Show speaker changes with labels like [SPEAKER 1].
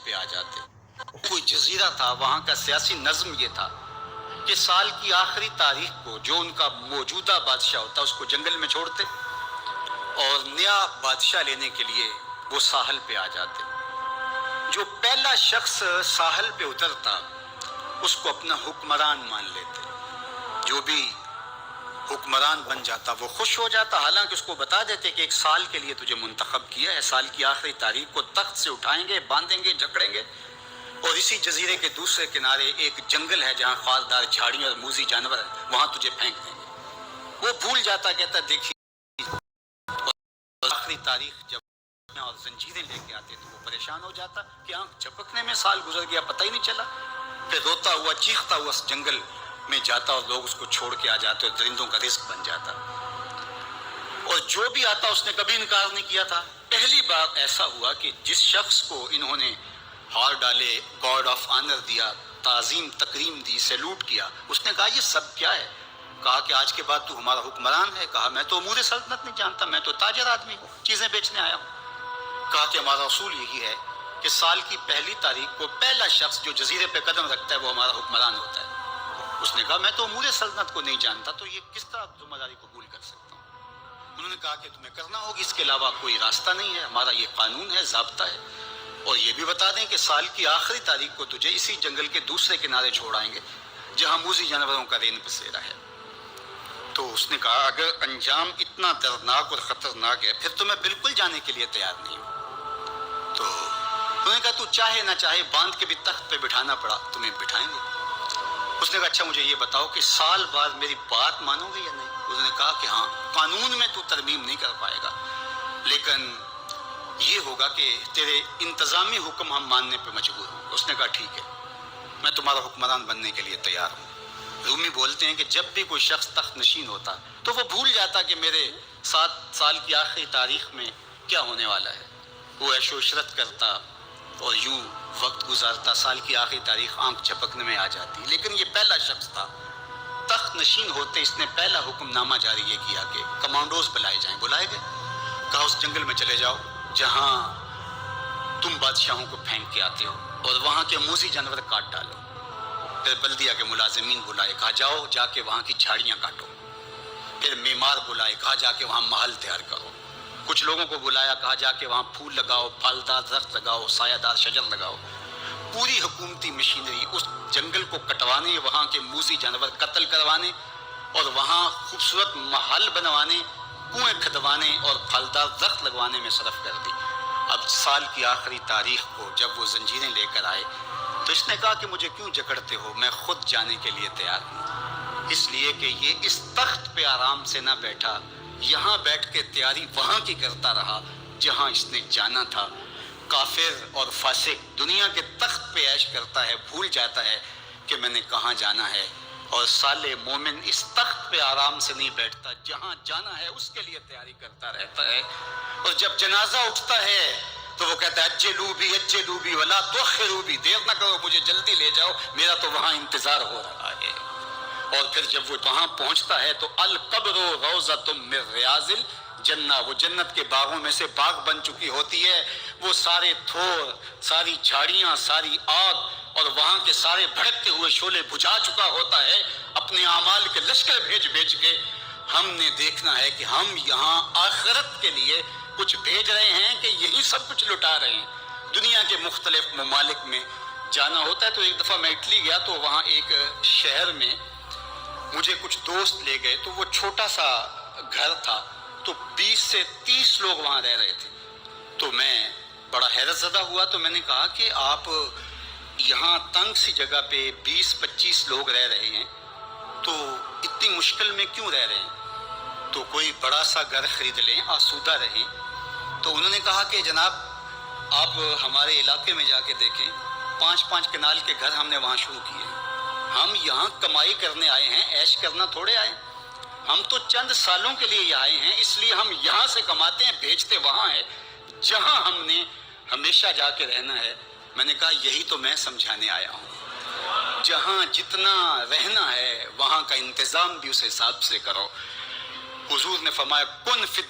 [SPEAKER 1] پہ آ جاتے. کوئی جزیرہ تھا, وہاں کا سیاسی نظم یہ تھا کہ سال کی آخری تاریخ کو جو ان کا موجودہ بادشاہ ہوتا اس کو جنگل میں چھوڑتے اور نیا بادشاہ لینے کے لیے وہ ساحل پہ آ جاتے. جو پہلا شخص ساحل پہ اترتا اس کو اپنا حکمران مان لیتے. جو بھی حکمران بن جاتا وہ خوش ہو جاتا, حالانکہ اس کو بتا دیتے کہ ایک سال کے لیے تجھے منتخب کیا ہے, سال کی آخری تاریخ کو تخت سے اٹھائیں گے, باندھیں گے, جکڑیں گے, اور اسی جزیرے کے دوسرے کنارے ایک جنگل ہے جہاں خاردار جھاڑیاں اور موذی جانور ہیں, وہاں تجھے پھینک دیں گے. وہ بھول جاتا, کہتا دیکھیے آخری تاریخ جب اور زنجیریں لے کے آتے تو وہ پریشان ہو جاتا کہ آنکھ جھپکنے میں سال گزر گیا, پتہ ہی نہیں چلا. پھر روتا ہوا چیختا ہوا اس جنگل میں جاتا اور لوگ اس کو چھوڑ کے آ جاتے اور درندوں کا رزق بن جاتا. اور جو بھی آتا اس نے کبھی انکار نہیں کیا تھا. پہلی بار ایسا ہوا کہ جس شخص کو انہوں نے ہار ڈالے, گارڈ آف آنر دیا, تعظیم تکریم دی, سیلوٹ کیا, اس نے کہا یہ سب کیا ہے؟ کہا کہ آج کے بعد تو ہمارا حکمران ہے. کہا میں تو امور سلطنت نہیں جانتا, میں تو تاجر آدمی ہوں, چیزیں بیچنے آیا ہوں. کہا کہ ہمارا اصول یہی ہے کہ سال کی پہلی تاریخ کو پہلا شخص جو جزیرے پہ قدم رکھتا ہے وہ ہمارا حکمران ہوتا ہے. اس نے کہا میں تو امور سلطنت کو نہیں جانتا, تو یہ کس طرح ذمہ داری قبول کر سکتا ہوں؟ انہوں نے کہا کہ تمہیں کرنا ہوگی, اس کے علاوہ کوئی راستہ نہیں ہے, ہمارا یہ قانون ہے, ضابطہ ہے. اور یہ بھی بتا دیں کہ سال کی آخری تاریخ کو تجھے اسی جنگل کے دوسرے کنارے چھوڑائیں گے جہاں موذی جانوروں کا رین بسیرا ہے. تو اس نے کہا اگر انجام اتنا دردناک اور خطرناک ہے پھر تو میں بالکل جانے کے لیے تیار نہیں ہوں. تو انہوں نے کہا تو چاہے نہ چاہے باندھ کے بھی تخت پہ بٹھانا پڑا تمہیں بٹھائیں گے. اس نے کہا اچھا مجھے یہ بتاؤ کہ سال بعد میری بات مانو گے یا نہیں؟ انہوں نے کہا کہ ہاں, قانون میں تو ترمیم نہیں کر پائے گا, لیکن یہ ہوگا کہ تیرے انتظامی حکم ہم ماننے پہ مجبور ہوں. اس نے کہا ٹھیک ہے, میں تمہارا حکمران بننے کے لیے تیار ہوں. رومی بولتے ہیں کہ جب بھی کوئی شخص تخت نشین ہوتا تو وہ بھول جاتا کہ میرے 7 سال کی آخری تاریخ میں کیا ہونے والا ہے. وہ عیش و عشرت کرتا اور یوں وقت گزارتا, سال کی آخری تاریخ آنکھ جھپکنے میں آ جاتی. لیکن یہ پہلا شخص تھا, تخت نشین ہوتے اس نے پہلا حکم نامہ جاری یہ کیا کہ کمانڈوز بلائے جائیں. بلائے گئے, کہا اس جنگل میں چلے جاؤ جہاں تم بادشاہوں کو پھینک کے آتے ہو اور وہاں کے موذی جانور کاٹ ڈالو. پھر بلدیہ کے ملازمین بلائے, کہا جاؤ جا کے وہاں کی جھاڑیاں کاٹو. پھر معمار بلائے, کہا جا کے وہاں محل تیار کرو. کچھ لوگوں کو بلایا, کہا جا کے وہاں پھول لگاؤ, پھلدار درخت لگاؤ, سایہ دار شجر لگاؤ. پوری حکومتی مشینری اس جنگل کو کٹوانے, وہاں کے موذی جانور قتل کروانے اور وہاں خوبصورت محل بنوانے, کنویں کھدوانے اور پھلدار درخت لگوانے میں صرف کر دی. اب سال کی آخری تاریخ کو جب وہ زنجیریں لے کر آئے تو اس نے کہا کہ مجھے کیوں جکڑتے ہو, میں خود جانے کے لیے تیار ہوں. اس لیے کہ یہ اس تخت پہ آرام سے نہ بیٹھا, یہاں بیٹھ کے تیاری وہاں کی کرتا رہا جہاں اس نے جانا تھا. کافر اور فاسق دنیا کے تخت پہ عیش کرتا ہے, بھول جاتا ہے کہ میں نے کہاں جانا ہے. اور صالح مومن اس تخت پہ آرام سے نہیں بیٹھتا, جہاں جانا ہے اس کے لیے تیاری کرتا رہتا ہے. اور جب جنازہ اٹھتا ہے تو وہ کہتا ہے اجلوا بی ولا تؤخروا بی, دیر نہ کرو مجھے جلدی لے جاؤ, میرا تو وہاں انتظار ہو رہا ہے. اور پھر جب وہ وہاں پہنچتا ہے تو القبر روضۃ من ریاض الجنہ, وہ جنت کے باغوں میں سے باغ بن چکی ہوتی ہے. وہ سارے تھور, ساری جھاڑیاں, ساری آگ اور وہاں کے سارے بھڑکتے ہوئے شعلے بجھا چکا ہوتا ہے. اپنے اعمال کے لشکر بھیج کے ہم نے دیکھنا ہے کہ ہم یہاں آخرت کے لیے کچھ بھیج رہے ہیں کہ یہی سب کچھ لٹا رہے ہیں. دنیا کے مختلف ممالک میں جانا ہوتا ہے. تو ایک دفعہ میں اٹلی گیا تو وہاں ایک شہر میں مجھے کچھ دوست لے گئے, تو وہ چھوٹا سا گھر تھا, تو 20 سے 30 لوگ وہاں رہ رہے تھے. تو میں بڑا حیرت زدہ ہوا, تو میں نے کہا کہ آپ یہاں تنگ سی جگہ پہ 20-25 لوگ رہ رہے ہیں تو اتنی مشکل میں کیوں رہ رہے ہیں؟ تو کوئی بڑا سا گھر خرید لیں, آسودہ رہیں. تو انہوں نے کہا کہ جناب آپ ہمارے علاقے میں جا کے دیکھیں, 5-5 کنال کے گھر ہم نے وہاں شروع کیے. ہم یہاں کمائی کرنے آئے ہیں, عیش کرنا تھوڑے آئے. ہم تو چند سالوں کے لیے یہ آئے ہیں, اس لیے ہم یہاں سے کماتے ہیں, بھیجتے وہاں ہے جہاں ہم نے ہمیشہ جا کے رہنا ہے. میں نے کہا یہی تو میں سمجھانے آیا ہوں, جہاں جتنا رہنا ہے وہاں کا انتظام بھی اس حساب سے کرو. حضور نے فرمایا کن فی